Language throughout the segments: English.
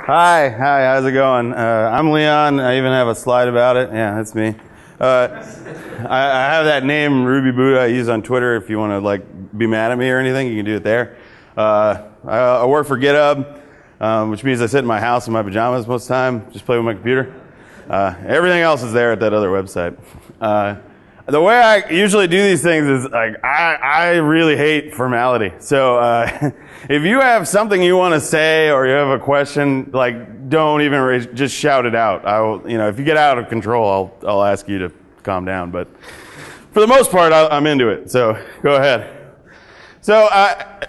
Hi, how's it going? I'm Leon. I even have a slide about it. Yeah, that's me. I have that name, Ruby Buddha, I use on Twitter. If you want to be mad at me or anything, you can do it there. I work for GitHub, which means I sit in my house in my pajamas most of the time, just play with my computer. Everything else is there at that other website. The way I usually do these things is I really hate formality. So if you have something you want to say or you have a question, don't even just shout it out. If you get out of control, I'll ask you to calm down. But for the most part, I'm into it. So go ahead. So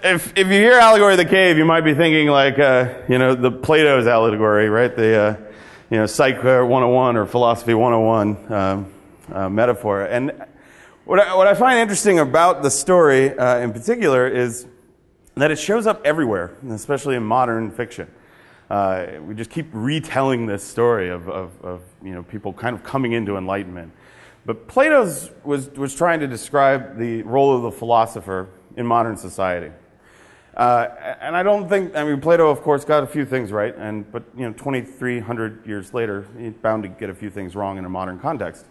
if you hear Allegory of the Cave, you might be thinking the Plato's Allegory, right? The Psych 101 or Philosophy 101. Metaphor. And what I find interesting about the story in particular is that it shows up everywhere, especially in modern fiction. We just keep retelling this story of people kind of coming into enlightenment. But Plato's was trying to describe the role of the philosopher in modern society. And I don't think, Plato, of course, got a few things right, but 2,300 years later, he's bound to get a few things wrong in a modern context.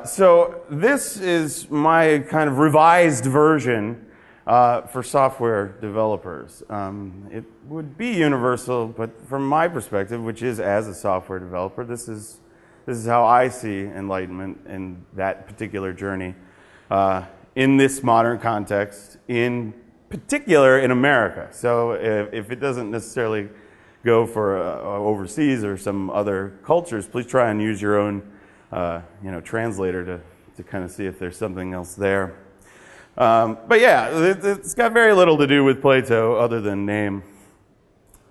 So this is my kind of revised version for software developers. It would be universal, but from my perspective, which is as a software developer, this is how I see enlightenment in that particular journey in this modern context, in particular in America. So if it doesn't necessarily go for overseas or some other cultures, please try and use your own translator to kind of see if there's something else there. But yeah, it's got very little to do with Plato other than name.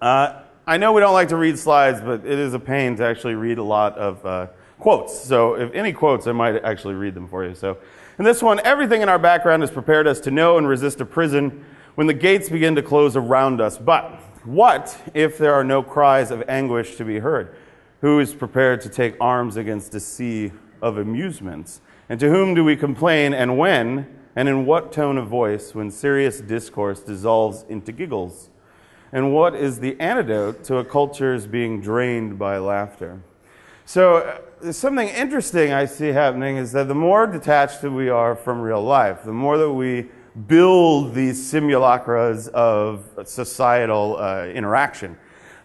I know we don't like to read slides, but it is a pain to actually read a lot of quotes. So if any quotes, I might actually read them for you. So in this one, everything in our background has prepared us to know and resist a prison when the gates begin to close around us. But what if there are no cries of anguish to be heard? Who is prepared to take arms against a sea of amusements? And to whom do we complain, and when, and in what tone of voice, when serious discourse dissolves into giggles? And what is the antidote to a culture's being drained by laughter? So something interesting I see happening is that the more detached that we are from real life, the more that we build these simulacras of societal interaction,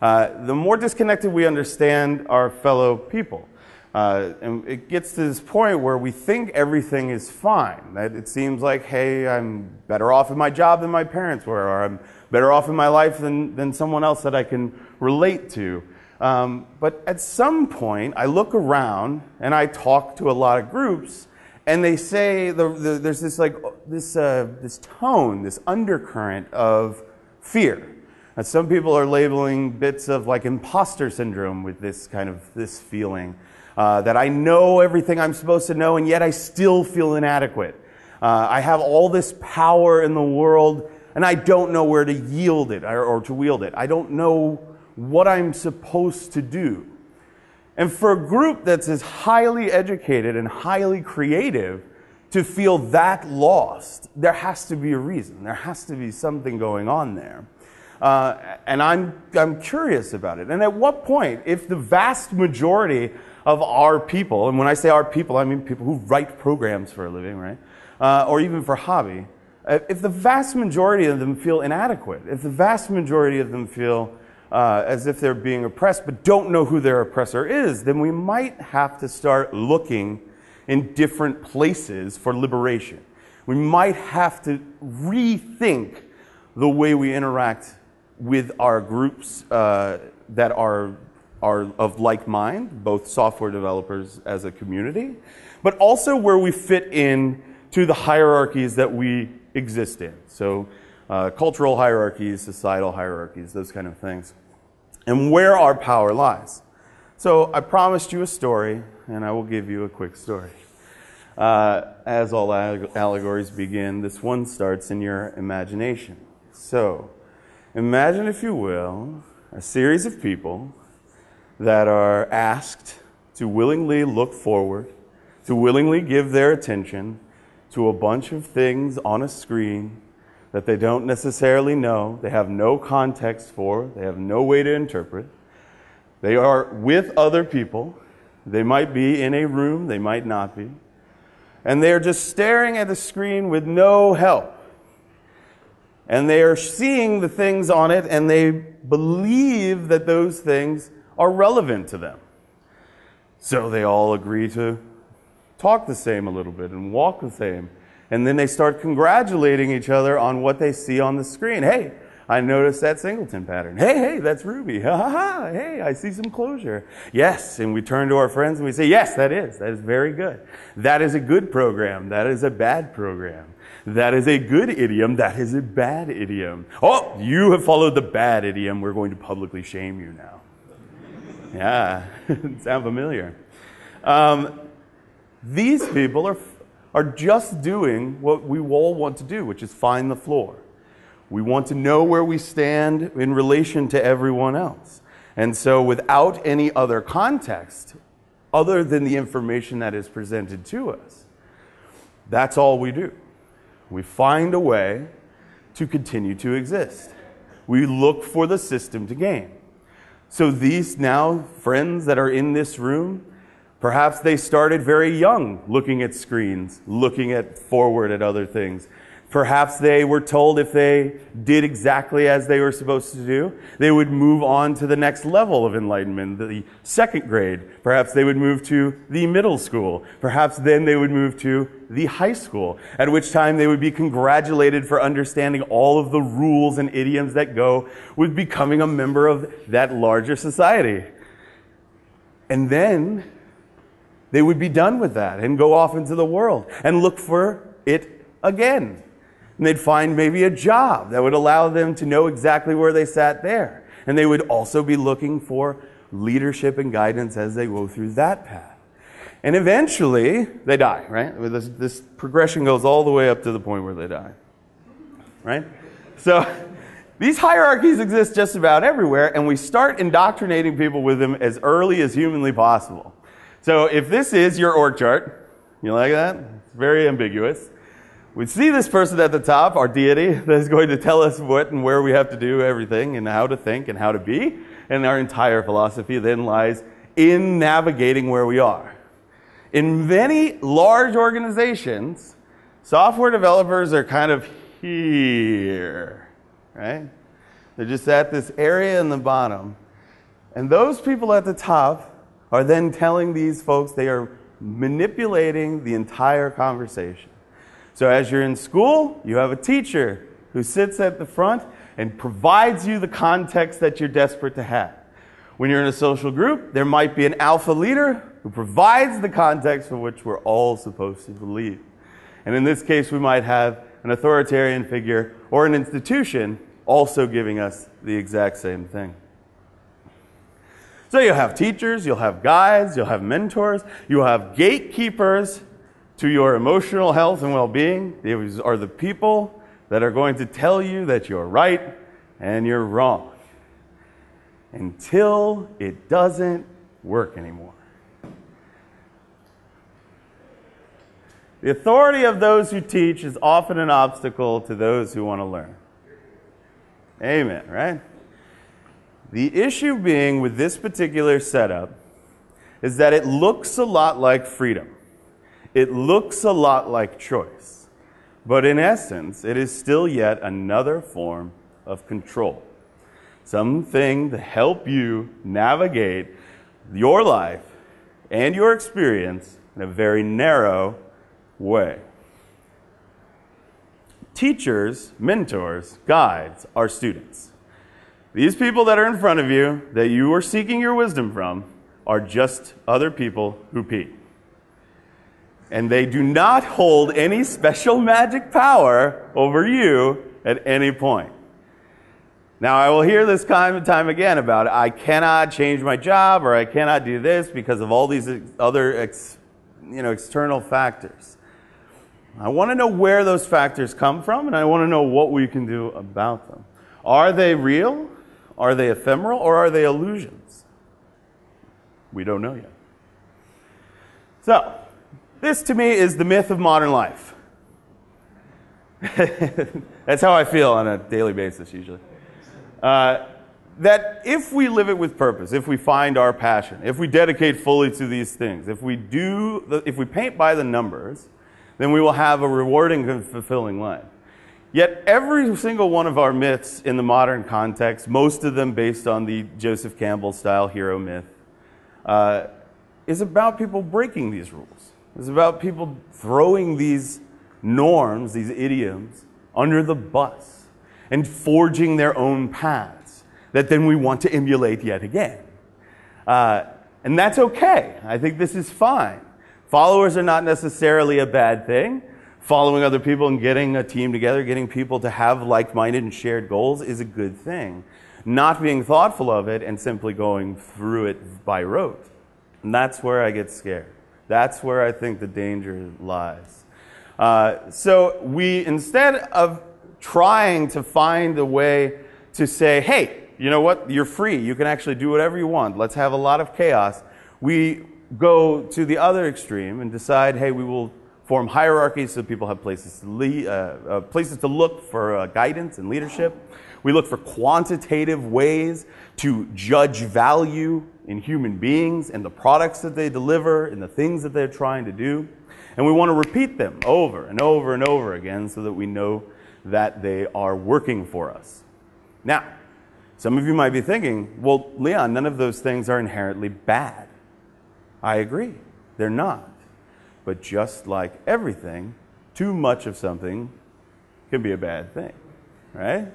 the more disconnected we understand our fellow people. And it gets to this point where we think everything is fine. That it seems like, hey, I'm better off in my job than my parents were, or I'm better off in my life than someone else that I can relate to. But at some point, I look around and I talk to a lot of groups, and they say there's this tone, this undercurrent of fear. Some people are labeling bits of imposter syndrome with this feeling that I know everything I'm supposed to know, and yet I still feel inadequate. I have all this power in the world, and I don't know where to yield it or to wield it. I don't know what I'm supposed to do. And for a group that's as highly educated and highly creative to feel that lost, there has to be a reason. There has to be something going on there. And I'm curious about it. And at what point, if the vast majority of our people, and when I say our people, I mean people who write programs for a living, right? Or even for hobby, if the vast majority of them feel inadequate, if the vast majority of them feel as if they're being oppressed but don't know who their oppressor is, then we might have to start looking in different places for liberation. We might have to rethink the way we interact with our groups that are of like mind, both software developers as a community, but also where we fit in to the hierarchies that we exist in. So cultural hierarchies, societal hierarchies, those kind of things, and where our power lies. So I promised you a story, and I will give you a quick story. As all allegories begin, this one starts in your imagination. So imagine, if you will, a series of people that are asked to willingly look forward, to willingly give their attention to a bunch of things on a screen that they don't necessarily know, they have no context for, they have no way to interpret, They are with other people. They might be in a room, they might not be. And they are just staring at the screen with no help. And they are seeing the things on it, and they believe that those things are relevant to them. So they all agree to talk the same a little bit and walk the same. And then they start congratulating each other on what they see on the screen. Hey, I noticed that singleton pattern. Hey, that's Ruby. Ha ha ha. Hey, I see some closure. Yes, and we turn to our friends and we say, yes, that is very good. That is a good program. That is a bad program. That is a good idiom. That is a bad idiom. Oh, you have followed the bad idiom. We're going to publicly shame you now. Yeah, sound familiar. These people are just doing what we all want to do, which is find the floor. We want to know where we stand in relation to everyone else. And so without any other context, other than the information that is presented to us, that's all we do. We find a way to continue to exist. We look for the system to gain. So these now friends that are in this room, perhaps they started very young looking at screens, looking forward at other things. Perhaps they were told if they did exactly as they were supposed to do, they would move on to the next level of enlightenment, the second grade. Perhaps they would move to the middle school. Perhaps then they would move to the high school, at which time they would be congratulated for understanding all of the rules and idioms that go with becoming a member of that larger society. And then they would be done with that and go off into the world and look for it again. And they'd find maybe a job that would allow them to know exactly where they sat there. And they would also be looking for leadership and guidance as they go through that path. And eventually, they die, right? This progression goes all the way up to the point where they die, right? So these hierarchies exist just about everywhere, and we start indoctrinating people with them as early as humanly possible. So if this is your org chart, you like that? It's very ambiguous. We see this person at the top, our deity, that is going to tell us what and where we have to do everything and how to think and how to be. And our entire philosophy then lies in navigating where we are. In many large organizations, software developers are kind of here, right? They're just at this area in the bottom. And those people at the top are then telling these folks they are manipulating the entire conversation. So as you're in school, you have a teacher who sits at the front and provides you the context that you're desperate to have. When you're in a social group, there might be an alpha leader who provides the context for which we're all supposed to believe. And in this case, we might have an authoritarian figure or an institution also giving us the exact same thing. So you'll have teachers, you'll have guides, you'll have mentors, you'll have gatekeepers to your emotional health and well-being. These are the people that are going to tell you that you're right and you're wrong until it doesn't work anymore. The authority of those who teach is often an obstacle to those who want to learn. Amen, right? The issue being with this particular setup is that it looks a lot like freedom. It looks a lot like choice. But in essence, it is still yet another form of control. Something to help you navigate your life and your experience in a very narrow way. Teachers, mentors, guides are students. These people that are in front of you, that you are seeking your wisdom from, are just other people who pee. And they do not hold any special magic power over you at any point. Now, I will hear this time and time again about I cannot change my job or I cannot do this because of all these other external factors. I want to know where those factors come from, and I want to know what we can do about them. Are they real? Are they ephemeral? Or are they illusions? We don't know yet. So, this to me is the myth of modern life. That's how I feel on a daily basis usually. that if we live it with purpose, if we find our passion, if we dedicate fully to these things, if we paint by the numbers, then we will have a rewarding and fulfilling life. Yet every single one of our myths in the modern context, most of them based on the Joseph Campbell-style hero myth, is about people breaking these rules. It's about people throwing these norms, these idioms, under the bus and forging their own paths that then we want to emulate yet again. And that's okay. I think this is fine. Followers are not necessarily a bad thing. Following other people and getting a team together, getting people to have like-minded and shared goals is a good thing. Not being thoughtful of it and simply going through it by rote. And that's where I get scared. That's where I think the danger lies. So we, instead of trying to find a way to say, hey, you know what, you're free, you can actually do whatever you want, let's have a lot of chaos, we go to the other extreme and decide, hey, we will form hierarchies so people have places to look for guidance and leadership. We look for quantitative ways to judge value in human beings and the products that they deliver and the things that they're trying to do. And we want to repeat them over and over and over again so that we know that they are working for us. Now, some of you might be thinking, well, Leon, none of those things are inherently bad. I agree, they're not. But just like everything, too much of something can be a bad thing, right?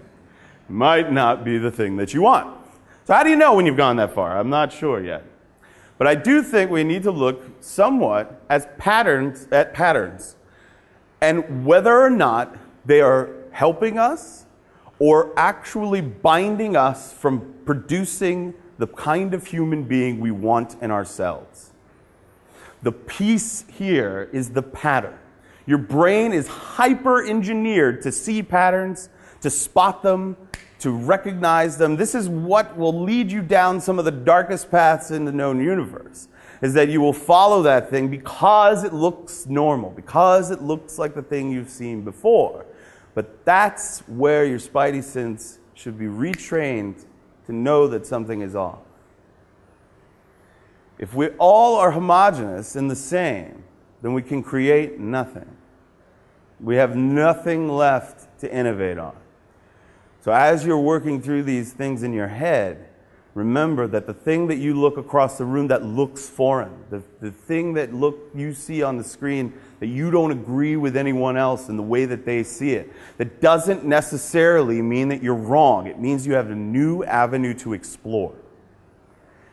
Might not be the thing that you want. So how do you know when you've gone that far? I'm not sure yet. But I do think we need to look somewhat at patterns and whether or not they are helping us or actually binding us from producing the kind of human being we want in ourselves. The piece here is the pattern. Your brain is hyper-engineered to see patterns, to spot them, to recognize them. This is what will lead you down some of the darkest paths in the known universe, is that you will follow that thing because it looks normal, because it looks like the thing you've seen before. But that's where your spidey sense should be retrained to know that something is off. If we all are homogeneous and the same, then we can create nothing. We have nothing left to innovate on. So as you're working through these things in your head, remember that the thing that you look across the room that looks foreign, the thing that you see on the screen that you don't agree with anyone else in the way that they see it, that doesn't necessarily mean that you're wrong. It means you have a new avenue to explore.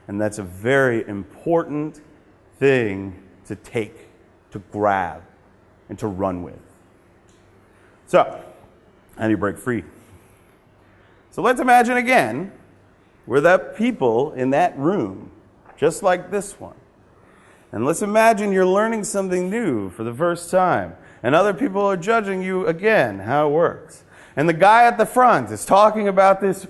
And that's a very important thing to take, to grab, and to run with. So, how do you break free? So let's imagine again, we're the people in that room, just like this one. And let's imagine you're learning something new for the first time, and other people are judging you again, how it works. And the guy at the front is talking about this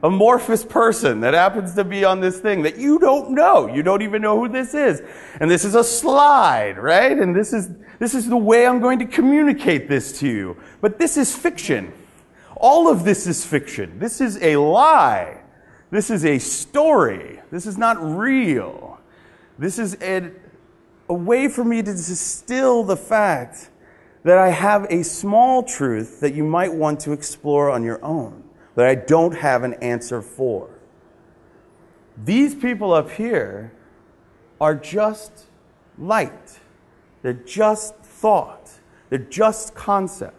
amorphous person that happens to be on this thing that you don't know. You don't even know who this is. And this is a slide, right? And this is the way I'm going to communicate this to you. But this is fiction. All of this is fiction. This is a lie. This is a story. This is not real. This is a way for me to distill the fact that I have a small truth that you might want to explore on your own, that I don't have an answer for. These people up here are just light. They're just thought. They're just concepts.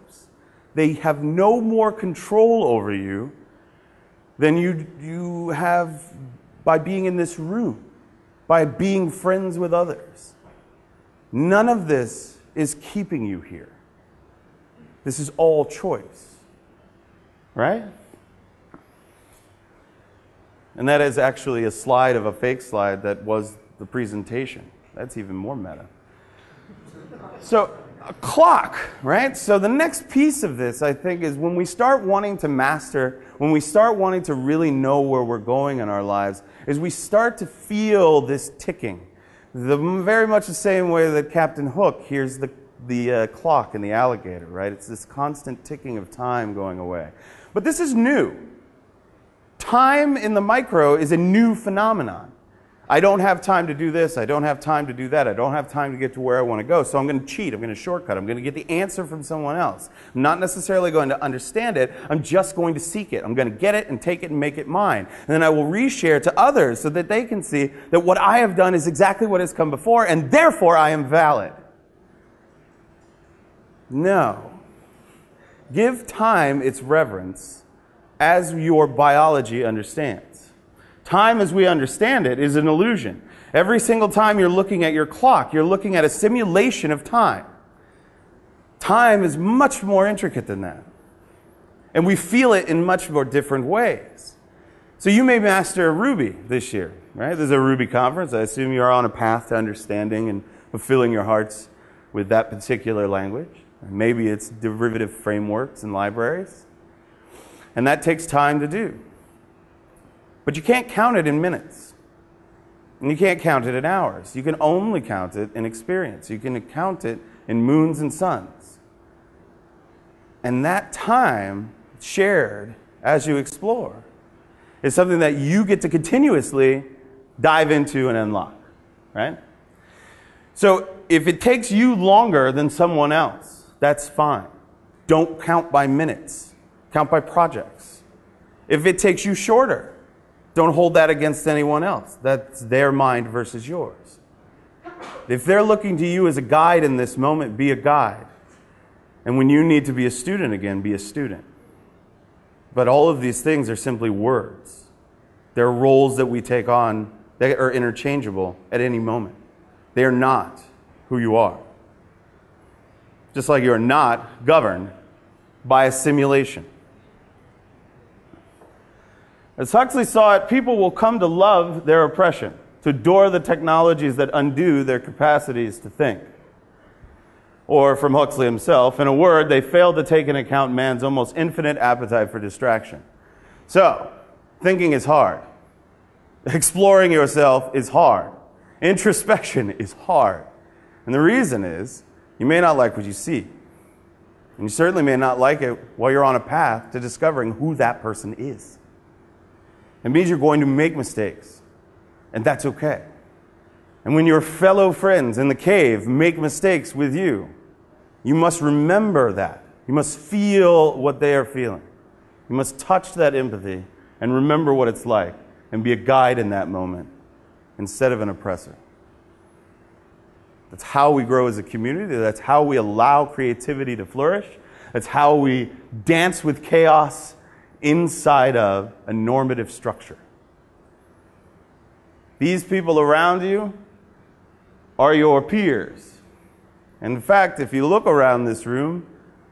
They have no more control over you than you have by being in this room, by being friends with others. None of this is keeping you here. This is all choice, right? And that is actually a slide of a fake slide that was the presentation. That's even more meta. So, a clock, right? So the next piece of this, I think, is when we start wanting to master, when we start wanting to really know where we're going in our lives, is we start to feel this ticking. Very much the same way that Captain Hook hears the clock in the alligator, right? It's this constant ticking of time going away. But this is new. time in the micro is a new phenomenon. I don't have time to do this. I don't have time to do that. I don't have time to get to where I want to go. So I'm going to cheat. I'm going to shortcut. I'm going to get the answer from someone else. I'm not necessarily going to understand it. I'm just going to seek it. I'm going to get it and take it and make it mine. And then I will reshare to others so that they can see that what I have done is exactly what has come before, and therefore I am valid. No. Give time its reverence as your biology understands. Time as we understand it is an illusion. Every single time you're looking at your clock, you're looking at a simulation of time. Time is much more intricate than that. And we feel it in much more different ways. So you may master Ruby this year, right? There's a Ruby conference. I assume you're on a path to understanding and fulfilling your hearts with that particular language. Maybe it's derivative frameworks and libraries. And that takes time to do. But you can't count it in minutes. And you can't count it in hours. You can only count it in experience. You can count it in moons and suns. And that time shared as you explore is something that you get to continuously dive into and unlock, right? So if it takes you longer than someone else, that's fine. Don't count by minutes. Count by projects. If it takes you shorter, don't hold that against anyone else. That's their mind versus yours. If they're looking to you as a guide in this moment, be a guide. And when you need to be a student again, be a student. But all of these things are simply words. They're roles that we take on that are interchangeable at any moment. They are not who you are. Just like you are not governed by a simulation. As Huxley saw it, people will come to love their oppression, to adore the technologies that undo their capacities to think. Or, from Huxley himself, in a word, they fail to take into account man's almost infinite appetite for distraction. So, thinking is hard. Exploring yourself is hard. Introspection is hard. And the reason is, you may not like what you see. And you certainly may not like it while you're on a path to discovering who that person is. It means you're going to make mistakes, and that's okay. And when your fellow friends in the cave make mistakes with you, you must remember that. You must feel what they are feeling. You must touch that empathy and remember what it's like and be a guide in that moment instead of an oppressor. That's how we grow as a community. That's how we allow creativity to flourish. That's how we dance with chaos inside of a normative structure. These people around you are your peers. In fact, if you look around this room,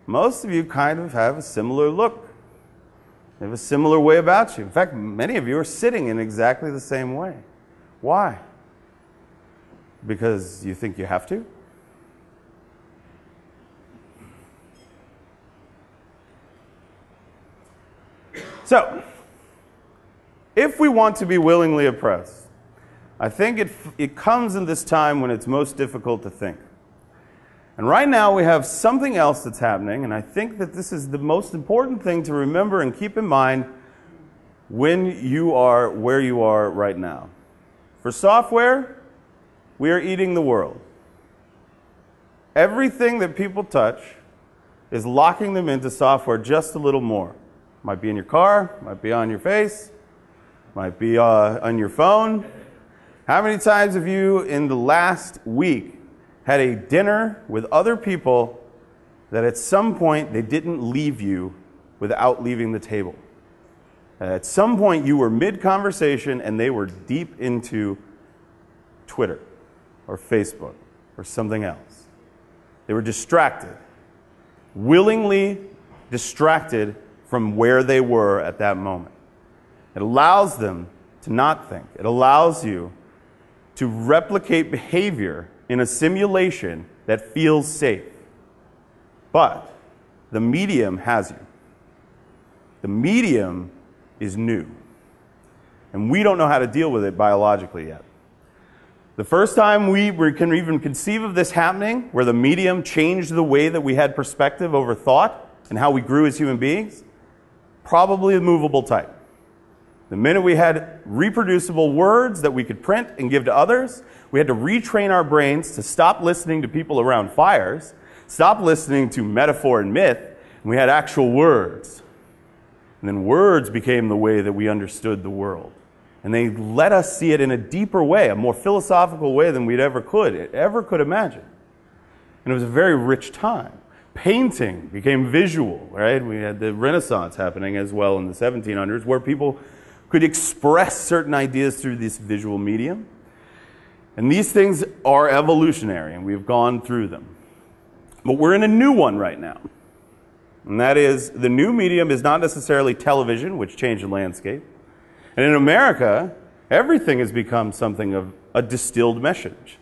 most of you kind of have a similar look. They have a similar way about you. In fact, many of you are sitting in exactly the same way. Why? Because you think you have to? So, if we want to be willingly oppressed, I think it comes in this time when it's most difficult to think. And right now we have something else that's happening, and I think that this is the most important thing to remember and keep in mind when you are where you are right now. For software, we are eating the world. Everything that people touch is locking them into software just a little more. Might be in your car, might be on your face, might be on your phone. How many times have you in the last week had a dinner with other people that at some point they didn't leave you without leaving the table? At some point you were mid-conversation and they were deep into Twitter or Facebook or something else. They were distracted, willingly distracted from where they were at that moment. It allows them to not think. It allows you to replicate behavior in a simulation that feels safe. But the medium has you. The medium is new. And we don't know how to deal with it biologically yet. The first time we can even conceive of this happening, where the medium changed the way that we had perspective over thought and how we grew as human beings, probably a movable type. The minute we had reproducible words that we could print and give to others, we had to retrain our brains to stop listening to people around fires, stop listening to metaphor and myth, and we had actual words. And then words became the way that we understood the world. And they let us see it in a deeper way, a more philosophical way than we'd ever could imagine. And it was a very rich time. Painting became visual, right? We had the Renaissance happening as well in the 1700s, where people could express certain ideas through this visual medium. And these things are evolutionary, and we've gone through them. But we're in a new one right now. And that is, the new medium is not necessarily television, which changed the landscape. And in America, everything has become something of a distilled message.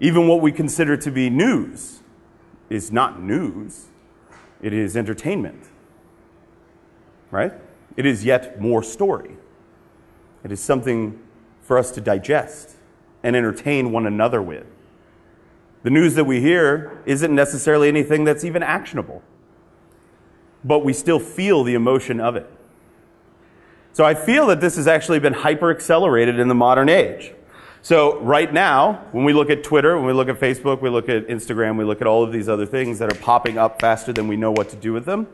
Even what we consider to be news is not news. It is entertainment. Right? It is yet more story. It is something for us to digest and entertain one another with. The news that we hear isn't necessarily anything that's even actionable, but we still feel the emotion of it. So I feel that this has actually been hyper-accelerated in the modern age. So right now, when we look at Twitter, when we look at Facebook, we look at Instagram, we look at all of these other things that are popping up faster than we know what to do with them,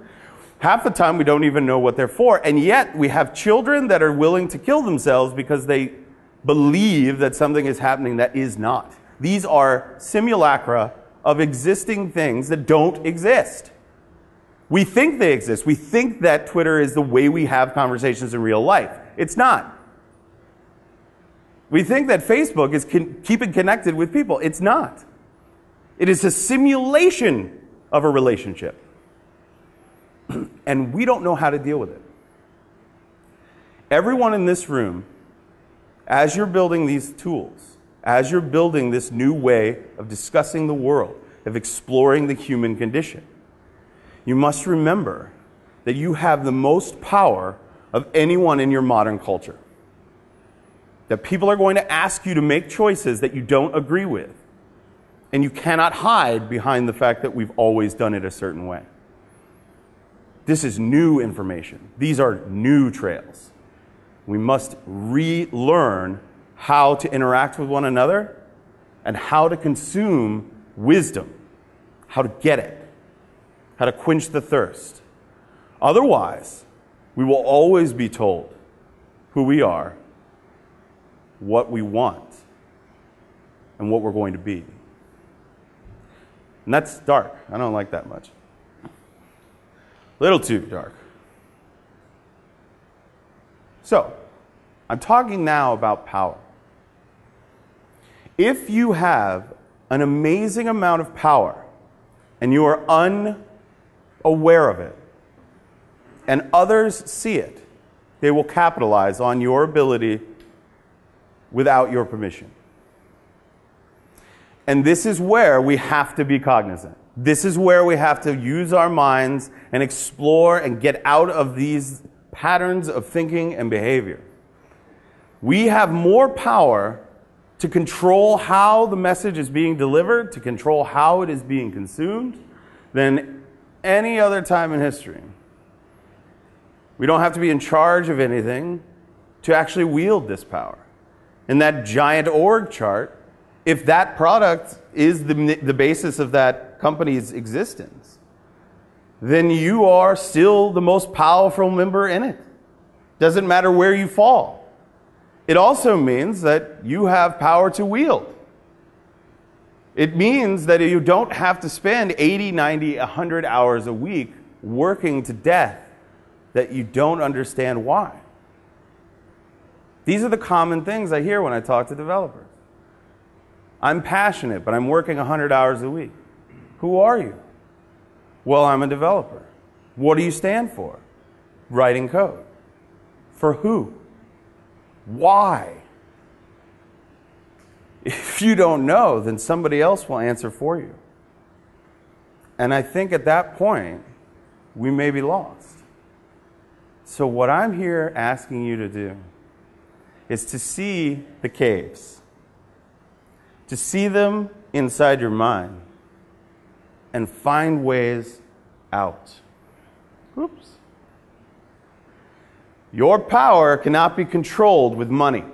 half the time we don't even know what they're for. And yet we have children that are willing to kill themselves because they believe that something is happening that is not. These are simulacra of existing things that don't exist. We think they exist. We think that Twitter is the way we have conversations in real life. It's not. We think that Facebook is keeping connected with people. It's not. It is a simulation of a relationship. And we don't know how to deal with it. Everyone in this room, as you're building these tools, as you're building this new way of discussing the world, of exploring the human condition, you must remember that you have the most power of anyone in your modern culture. That people are going to ask you to make choices that you don't agree with. And you cannot hide behind the fact that we've always done it a certain way. This is new information. These are new trails. We must relearn how to interact with one another and how to consume wisdom, how to get it, how to quench the thirst. Otherwise, we will always be told who we are, what we want, and what we're going to be. And that's dark. I don't like that much. A little too dark. So, I'm talking now about power. If you have an amazing amount of power and you are unaware of it, and others see it, they will capitalize on your ability without your permission. And this is where we have to be cognizant. This is where we have to use our minds and explore and get out of these patterns of thinking and behavior. We have more power to control how the message is being delivered, to control how it is being consumed, than any other time in history. We don't have to be in charge of anything to actually wield this power. In that giant org chart, if that product is the basis of that company's existence, then you are still the most powerful member in it. Doesn't matter where you fall. It also means that you have power to wield. It means that you don't have to spend 80, 90, 100 hours a week working to death that you don't understand why. These are the common things I hear when I talk to developers. I'm passionate, but I'm working 100 hours a week. Who are you? Well, I'm a developer. What do you stand for? Writing code. For who? Why? If you don't know, then somebody else will answer for you. And I think at that point, we may be lost. So what I'm here asking you to do is to see the caves, to see them inside your mind, and find ways out. Oops. Your power cannot be controlled with money.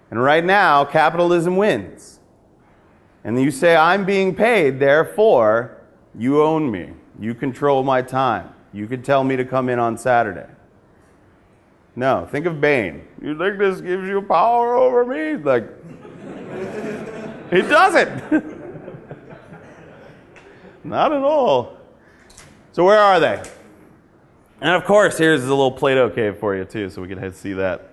And right now, capitalism wins. And you say, I'm being paid, therefore, you own me. You control my time. You can tell me to come in on Saturday. No, think of Bane. You think this gives you power over me? Like, it doesn't. Not at all. So where are they? And of course, here's a little Plato cave for you too, so we can see that.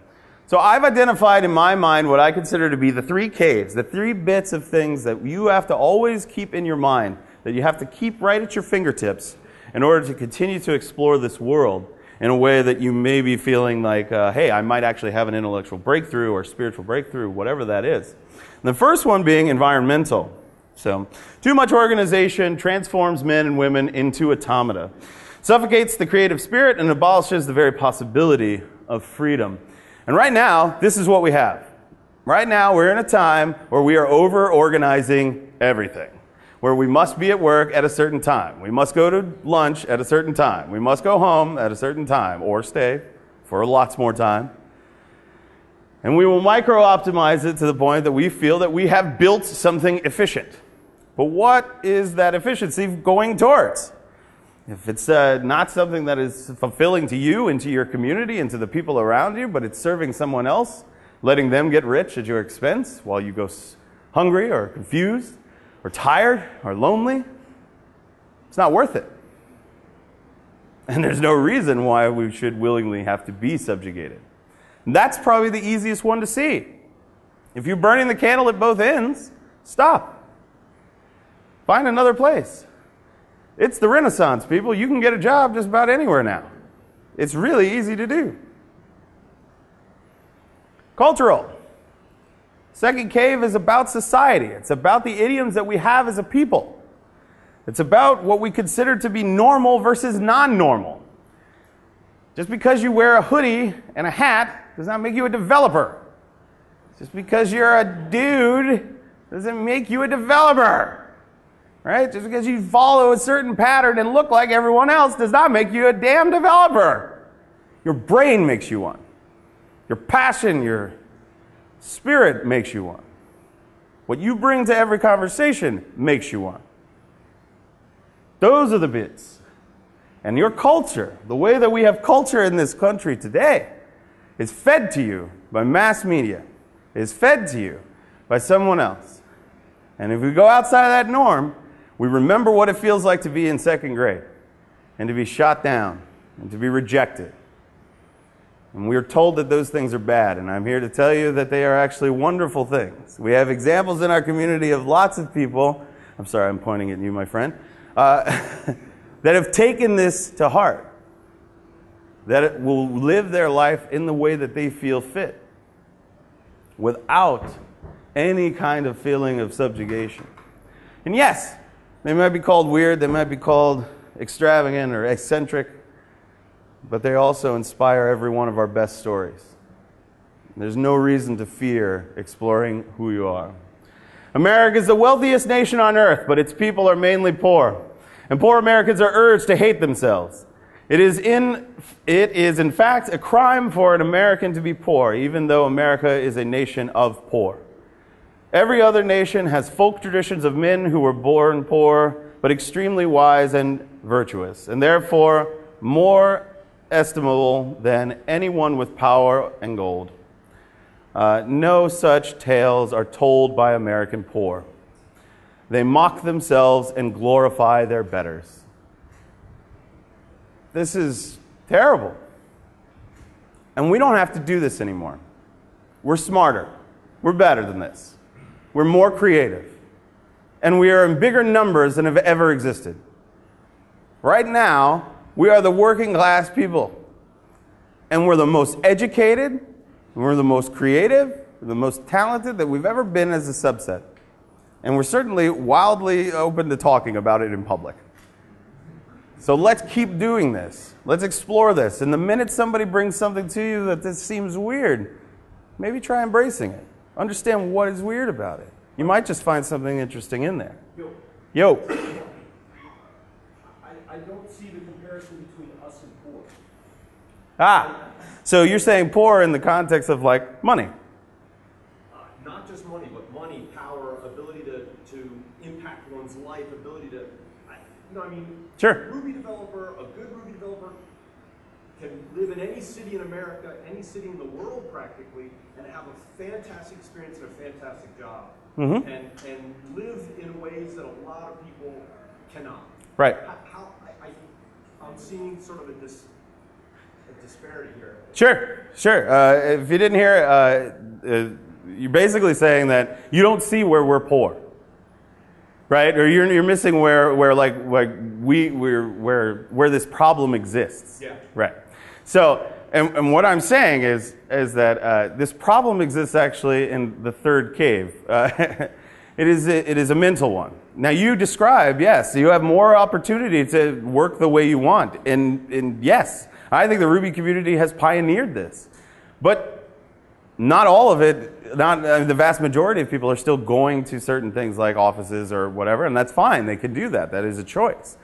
So I've identified in my mind what I consider to be the three caves, the three bits of things that you have to always keep in your mind, that you have to keep right at your fingertips in order to continue to explore this world in a way that you may be feeling like, hey, I might actually have an intellectual breakthrough or spiritual breakthrough, whatever that is. And the first one being environmental. So, too much organization transforms men and women into automata, suffocates the creative spirit, and abolishes the very possibility of freedom. And right now, this is what we have. Right now, we're in a time where we are over-organizing everything, where we must be at work at a certain time. We must go to lunch at a certain time. We must go home at a certain time, or stay for lots more time. And we will micro-optimize it to the point that we feel that we have built something efficient. But what is that efficiency going towards? If it's not something that is fulfilling to you and to your community and to the people around you, but it's serving someone else, letting them get rich at your expense while you go hungry or confused or tired or lonely, it's not worth it. And there's no reason why we should willingly have to be subjugated. And that's probably the easiest one to see. If you're burning the candle at both ends, stop. Find another place. It's the Renaissance, people. You can get a job just about anywhere now. It's really easy to do. Cultural. Second cave is about society. It's about the idioms that we have as a people. It's about what we consider to be normal versus non-normal. Just because you wear a hoodie and a hat does not make you a developer. Just because you're a dude doesn't make you a developer. Right? Just because you follow a certain pattern and look like everyone else does not make you a damn developer. Your brain makes you one. Your passion, your spirit makes you one. What you bring to every conversation makes you one. Those are the bits. And your culture, the way that we have culture in this country today, is fed to you by mass media, is fed to you by someone else. And if we go outside of that norm, we remember what it feels like to be in second grade and to be shot down and to be rejected. And we are told that those things are bad, and I'm here to tell you that they are actually wonderful things. We have examples in our community of lots of people, I'm sorry, I'm pointing at you, my friend, that have taken this to heart, that it will live their life in the way that they feel fit, without any kind of feeling of subjugation. And yes, they might be called weird, they might be called extravagant or eccentric, but they also inspire every one of our best stories. There's no reason to fear exploring who you are. America is the wealthiest nation on earth, but its people are mainly poor. And poor Americans are urged to hate themselves. It is in fact a crime for an American to be poor, even though America is a nation of poor. Every other nation has folk traditions of men who were born poor, but extremely wise and virtuous, and therefore more estimable than anyone with power and gold. No such tales are told by American poor. They mock themselves and glorify their betters. This is terrible. And we don't have to do this anymore. We're smarter. We're better than this. We're more creative. And we are in bigger numbers than have ever existed. Right now, we are the working class people. And we're the most educated, we're the most creative, we're the most talented that we've ever been as a subset. And we're certainly wildly open to talking about it in public. So let's keep doing this. Let's explore this. And the minute somebody brings something to you that this seems weird, maybe try embracing it. Understand what is weird about it. You might just find something interesting in there. Yo. I don't see the comparison between us and poor. Ah. So you're saying poor in the context of like money. Not just money, but money, power, ability to impact one's life, ability to, you know, I mean, Sure. a Ruby developer, a good Ruby developer, can live in any city in America, any city in the world practically, and have a fantastic experience and a fantastic job, and live in ways that a lot of people cannot. Right. I'm seeing sort of a disparity here. Sure. If you didn't hear, you're basically saying that you don't see where we're poor, right? Or you're missing where this problem exists. Yeah. Right. So, and what I'm saying is that this problem exists actually in the third cave. It is a mental one. Now you describe, yes, you have more opportunity to work the way you want, and yes, I think the Ruby community has pioneered this, but not all of it. The vast majority of people are still going to certain things like offices or whatever, and that's fine. They can do that. That is a choice.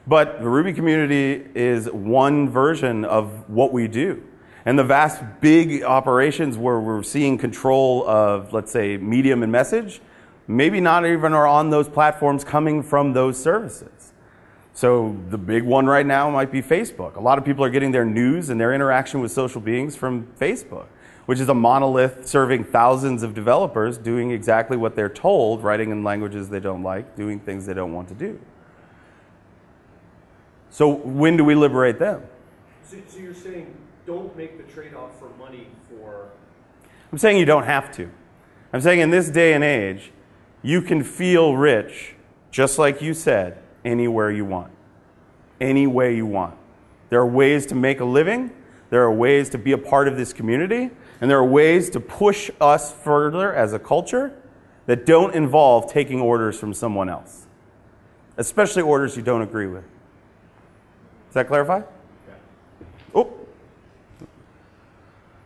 But the Ruby community is one version of what we do. And the vast big operations where we're seeing control of, let's say, medium and message, maybe not even are on those platforms coming from those services. So the big one right now might be Facebook. A lot of people are getting their news and their interaction with social beings from Facebook, which is a monolith serving thousands of developers doing exactly what they're told, writing in languages they don't like, doing things they don't want to do. So when do we liberate them? So you're saying don't make the trade-off for money for... I'm saying you don't have to. I'm saying in this day and age, you can feel rich, just like you said, anywhere you want. Any way you want. There are ways to make a living. There are ways to be a part of this community. And there are ways to push us further as a culture that don't involve taking orders from someone else. Especially orders you don't agree with. Does that clarify? Yeah. Oh.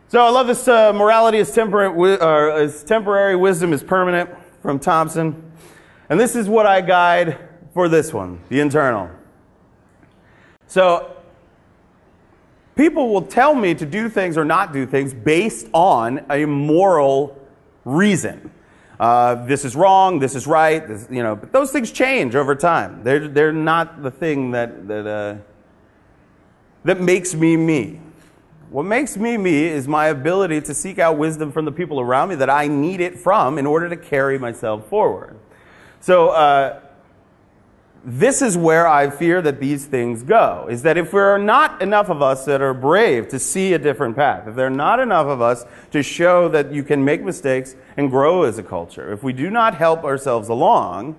So I love this morality is temporary, wisdom is permanent from Thompson. And this is what I guide for this one, the internal. So people will tell me to do things or not do things based on a moral reason. This is wrong, this is right, but those things change over time. They're not the thing that makes me me. What makes me me is my ability to seek out wisdom from the people around me that I need it from in order to carry myself forward. So this is where I fear that these things go, is that if there are not enough of us that are brave to see a different path, if there are not enough of us to show that you can make mistakes and grow as a culture, if we do not help ourselves along,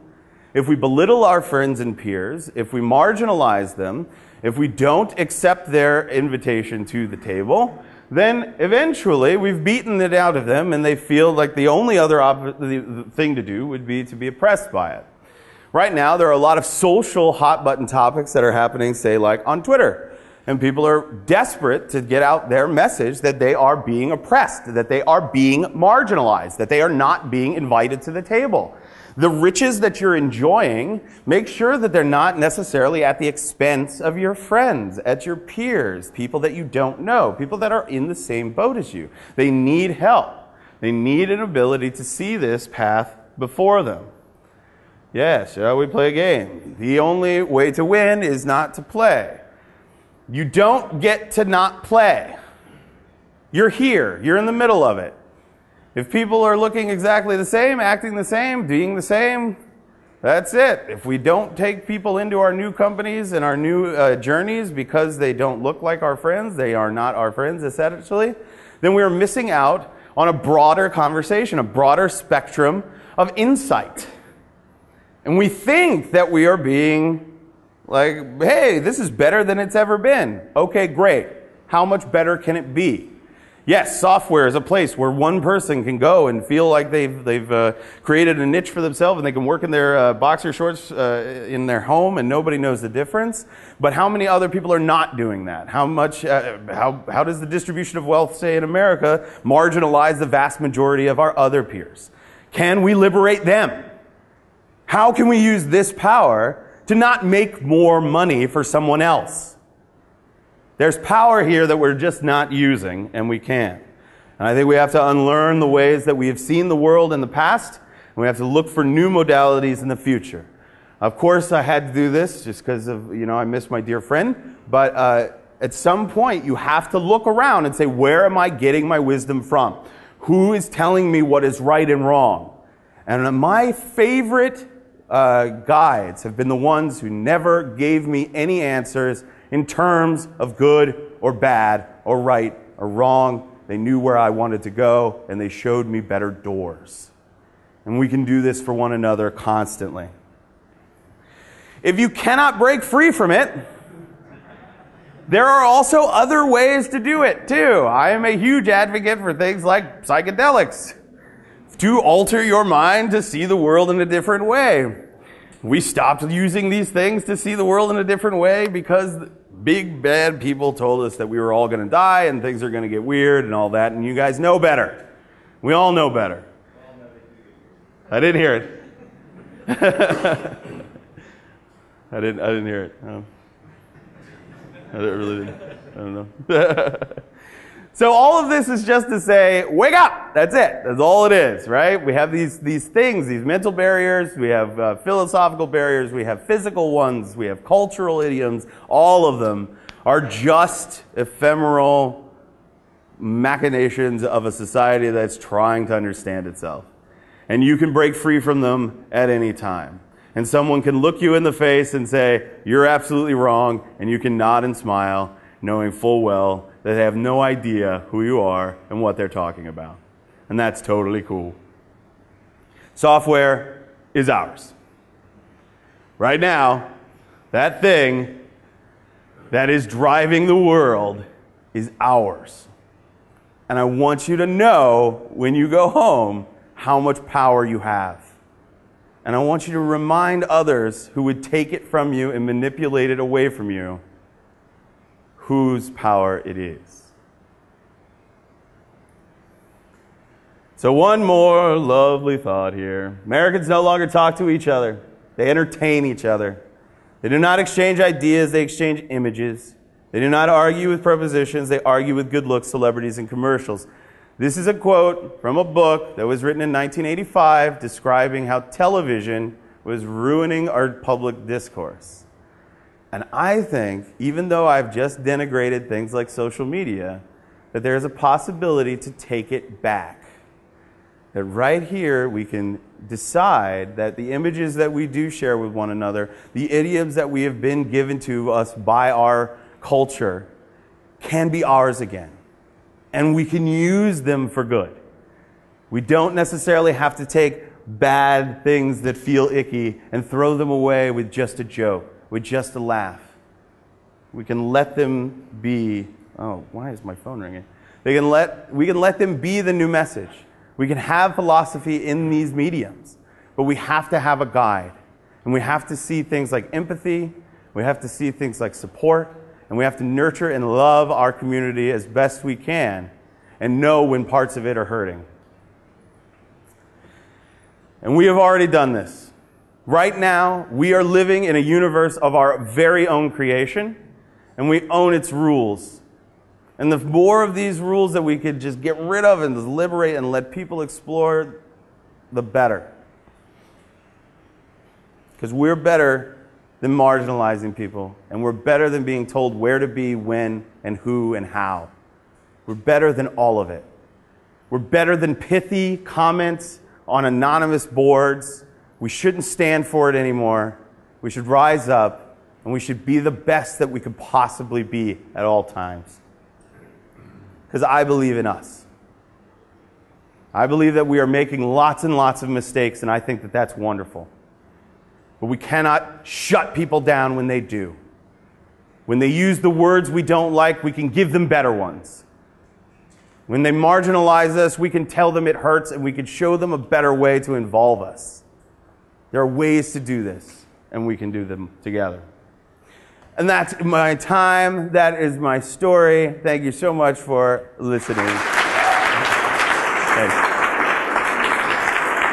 if we belittle our friends and peers, if we marginalize them, if we don't accept their invitation to the table, then eventually we've beaten it out of them and they feel like the only other thing to do would be to be oppressed by it. Right now, there are a lot of social hot-button topics that are happening, say, like on Twitter. And people are desperate to get out their message that they are being oppressed, that they are being marginalized, that they are not being invited to the table. The riches that you're enjoying, make sure that they're not necessarily at the expense of your friends, at your peers, people that you don't know, people that are in the same boat as you. They need help. They need an ability to see this path before them. Yes, shall we play a game? The only way to win is not to play. You don't get to not play. You're here. You're in the middle of it. If people are looking exactly the same, acting the same, being the same, that's it. If we don't take people into our new companies and our new journeys because they don't look like our friends, they are not our friends essentially, then we're missing out on a broader conversation, a broader spectrum of insight. And we think that we are being like, hey, this is better than it's ever been. Okay, great. How much better can it be? Yes, software is a place where one person can go and feel like they've created a niche for themselves and they can work in their boxer shorts in their home and nobody knows the difference. But how many other people are not doing that? How does the distribution of wealth, say in America, marginalize the vast majority of our other peers? Can we liberate them? How can we use this power to not make more money for someone else? There's power here that we're just not using, and we can't. And I think we have to unlearn the ways that we have seen the world in the past, and we have to look for new modalities in the future. Of course, I had to do this just because of, I miss my dear friend, but at some point you have to look around and say, where am I getting my wisdom from? Who is telling me what is right and wrong? And my favorite guides have been the ones who never gave me any answers in terms of good or bad or right or wrong. They knew where I wanted to go, and they showed me better doors. And we can do this for one another constantly. If you cannot break free from it, there are also other ways to do it too. I am a huge advocate for things like psychedelics, to alter your mind to see the world in a different way. We stopped using these things to see the world in a different way because big bad people told us that we were all going to die and things are going to get weird and all that, and you guys know better. We all know better. I didn't hear it. I didn't hear it. No. I really didn't. I don't know. So all of this is just to say, wake up! That's it. That's all it is, right? We have these things, these mental barriers, we have philosophical barriers, we have physical ones, we have cultural idioms. All of them are just ephemeral machinations of a society that's trying to understand itself. And you can break free from them at any time. And someone can look you in the face and say, you're absolutely wrong, and you can nod and smile, knowing full well that they have no idea who you are and what they're talking about. And that's totally cool. Software is ours. Right now, that thing that is driving the world is ours. And I want you to know when you go home how much power you have. And I want you to remind others who would take it from you and manipulate it away from you whose power it is. So one more lovely thought here. Americans no longer talk to each other. They entertain each other. They do not exchange ideas, they exchange images. They do not argue with propositions, they argue with good looks, celebrities, and commercials. This is a quote from a book that was written in 1985 describing how television was ruining our public discourse. And I think, even though I've just denigrated things like social media, that there's a possibility to take it back. That right here we can decide that the images that we do share with one another, the idioms that we have been given to us by our culture, can be ours again. And we can use them for good. We don't necessarily have to take bad things that feel icky and throw them away with just a joke, with just a laugh. We can let them be, oh, why is my phone ringing? We can let them be the new message. We can have philosophy in these mediums, but we have to have a guide. And we have to see things like empathy, we have to see things like support, and we have to nurture and love our community as best we can and know when parts of it are hurting. And we have already done this. Right now, we are living in a universe of our very own creation, and we own its rules. And the more of these rules that we could just get rid of and just liberate and let people explore, the better. Because we're better than marginalizing people, and we're better than being told where to be, when, and who, and how. We're better than all of it. We're better than pithy comments on anonymous boards. We shouldn't stand for it anymore. We should rise up, and we should be the best that we could possibly be at all times. Because I believe in us. I believe that we are making lots and lots of mistakes, and I think that that's wonderful. But we cannot shut people down when they do. When they use the words we don't like, we can give them better ones. When they marginalize us, we can tell them it hurts, and we can show them a better way to involve us. There are ways to do this, and we can do them together. And that's my time. That is my story. Thank you so much for listening. Thanks.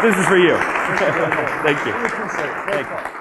This is for you. Thank you. Thank you.